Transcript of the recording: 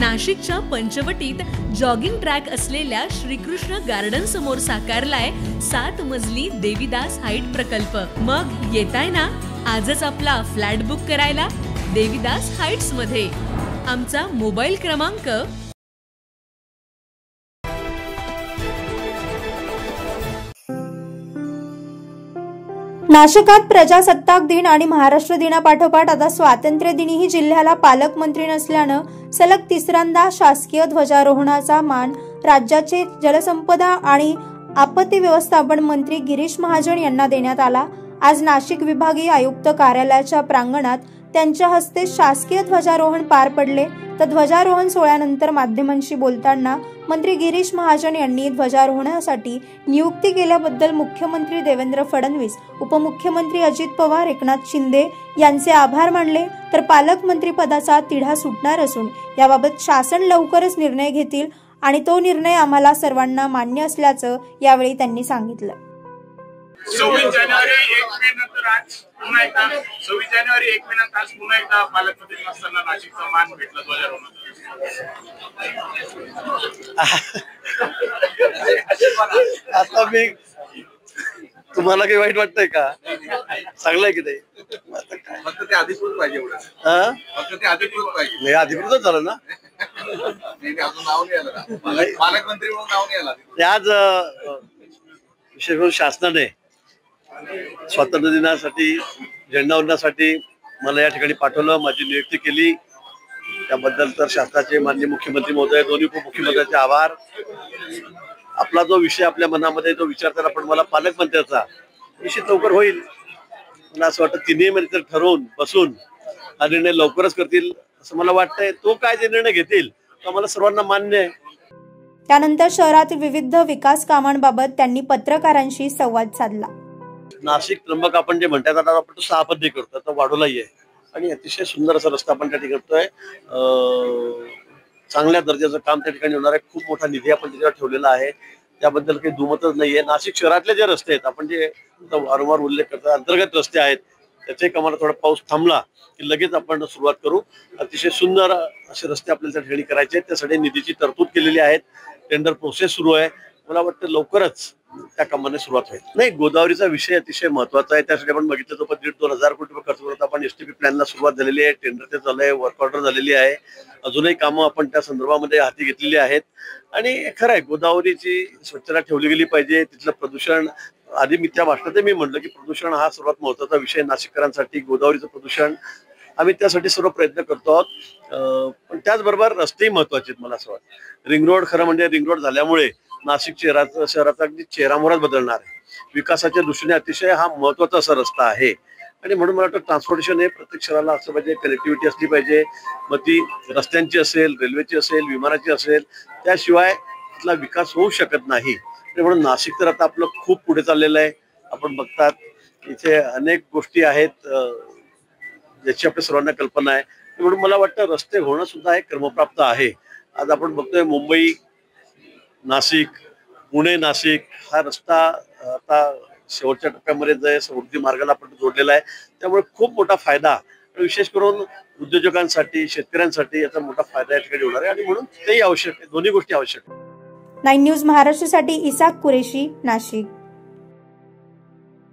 नाशिकच्या पंचवटीत jogging track असलेल्या Shrikrishna garden समोर साकारलाय 7 मजली देवीदास हाईट प्रकल्प। मग येताय ना आजच आपला फ्लॅट बुक करायला देवीदास हाईट्स मध्ये। आमचा मोबाईल क्रमांक नाशिकात प्रजासत्ताक दिन आणि महाराष्ट्र दिनापाठोपाठ आता स्वातंत्र्य दिनीही जिल्ह्याला पालकमंत्री नसल्यानं सलग तिसऱ्यांदा शासकीय ध्वजारोहणाचा मान राज्याचे जलसंपदा आणि आपत्ती व्यवस्थापन मंत्री गिरीश महाजन यांना देण्यात आला। आज नाशिक विभागीय आयुक्त कार्यालयाच्या प्रांगणात त्यांच्या हस्ते शासकीय ध्वजारोहण पार पडले। तर ध्वजारोहण सोहळ्यानंतर माध्यमांशी बोलताना मंत्री गिरीश महाजन यांनी ध्वजारोहणासाठी नियुक्ती केल्याबद्दल मुख्यमंत्री देवेंद्र फडणवीस, उपमुख्यमंत्री अजित पवार, एकनाथ शिंदे यांचे आभार मानले। तर पालकमंत्री पदाचा तिढा सुटणार असून याबाबत शासन लवकरच निर्णय घेतील आणि तो निर्णय आम्हाला सर्वांना मान्य असल्याचं यावेळी त्यांनी सांगितलं। 26 जानेवारी 1 मे नंतर आज पुन्हा एकदा 26 जानेवारी 1 मे नंतर आज पुन्हा एकदा पालकमंत्री नसताना नाशिकचा मान भेटला ध्वजारोहणाचा। आता मी तुम्हाला काही वाईट वाटतंय का? चांगलंय की नाही? फक्त ते अधिकृत पाहिजे एवढं। फक्त ते अधिकृत पाहिजे। नाही अधिकृतच झालं ना? नाही अजून नाव नाही आलं। पालकमंत्री म्हणून नाव नाही आलं। आज विशेष करून शासनाने स्वातंत्र्य दिनासाठी झेंडावंदनासाठी मला या ठिकाणी पाठवलं, माझी नियुक्ती केली, त्याबद्दल तर शासनाचे माननीय मुख्यमंत्री महोदय, दोन्ही उपमुख्यमंत्र्यांचे आभार। आपला जो विषय आपल्या मनामध्ये जो विचारताना पण मला पालकमंत्र्याचा निश्चित लवकर होईल। मला असं वाटतं तिन्ही मध्ये ठरवून बसून हा निर्णय लवकरच करतील असं मला वाटतंय। तो काय जे निर्णय घेतील तो आम्हाला सर्वांना मान्य आहे। त्यानंतर शहरातील विविध विकास कामांबाबत त्यांनी पत्रकारांशी संवाद साधला। नाशिक त्र्यंबक आपण जे म्हणतात आता आपण तो 6 पद्धती करतो, तर वाढवलाही आहे आणि अतिशय सुंदर असा रस्ता आपण त्या ठिकाणी करतोय। चांगल्या दर्जाचं काम त्या ठिकाणी होणार आहे। खूप मोठा निधी आपण त्याच्यावर ठेवलेला आहे, त्याबद्दल काही दुमतच नाहीये। नाशिक शहरातले जे रस्ते आहेत आपण जे वारंवार उल्लेख करतो अंतर्गत रस्ते आहेत, त्याचे कामाला थोडा पाऊस थांबला की लगेच आपण सुरुवात करू। अतिशय सुंदर असे रस्ते आपल्याला त्या ठिकाणी करायचे आहेत, त्यासाठी निधीची तरतूद केलेली आहे। टेंडर प्रोसेस सुरू आहे, मला वाटतं लवकरच त्या कामाने सुरुवात होईल। नाही, गोदावरीचा विषय अतिशय महत्वाचा आहे, त्यासाठी आपण बघितलं तर 1.5-2 हजार कोटी रुपये खर्च करत आपण एसटीपी प्लॅनला सुरुवात झालेली आहे, टेंडर ते चालू आहे, वर्क ऑर्डर झालेली आहे, अजूनही कामं आपण त्या संदर्भामध्ये हाती घेतलेली आहेत। आणि खरं आहे गोदावरीची स्वच्छता ठेवली गेली पाहिजे। तिथलं प्रदूषण आधी मी त्या भाषणात मी म्हटलं की प्रदूषण हा सर्वात महत्वाचा विषय नाशिककरांसाठी, गोदावरीचं प्रदूषण आम्ही त्यासाठी सर्व प्रयत्न करतो आहोत। पण त्याचबरोबर रस्तेही महत्वाचे आहेत। मला असं वाटतं रिंग रोड, खरं म्हणजे रिंग रोड झाल्यामुळे नाशिक शहराचा अगदी चेहरामोहराच बदलणार आहे। विकासाच्या दृष्टीने अतिशय हा महत्वाचा असा रस्ता आहे आणि म्हणून मला वाटतं ट्रान्सपोर्टेशन हे प्रत्येक शहराला असलं पाहिजे, कनेक्टिव्हिटी असली पाहिजे, मग ती रस्त्यांची असेल, रेल्वेची असेल, विमानाची असेल, त्याशिवाय तिथला विकास होऊ शकत नाही। म्हणून नाशिक तर आता आपलं खूप पुढे चाललेलं आहे। आपण बघतात इथे अनेक गोष्टी आहेत ज्याची आपल्या सर्वांना कल्पना आहे, म्हणून मला वाटतं रस्ते होणं सुद्धा एक क्रमप्राप्त आहे। आज आपण बघतोय मुंबई नाशिक, पुणे नाशिक हा रस्ता आता शेवटच्या टप्प्यामध्ये जे समृद्धी मार्गाला आपण जोडलेला आहे, त्यामुळे खूप मोठा फायदा विशेष करून उद्योजकांसाठी, शेतकऱ्यांसाठी याचा मोठा फायदा या ठिकाणी होणार आहे आणि म्हणून तेही आवश्यक आहे, दोन्ही गोष्टी आवश्यक आहेत। 9 न्यूज महाराष्ट्रासाठी इसाक कुरेशी, नाशिक।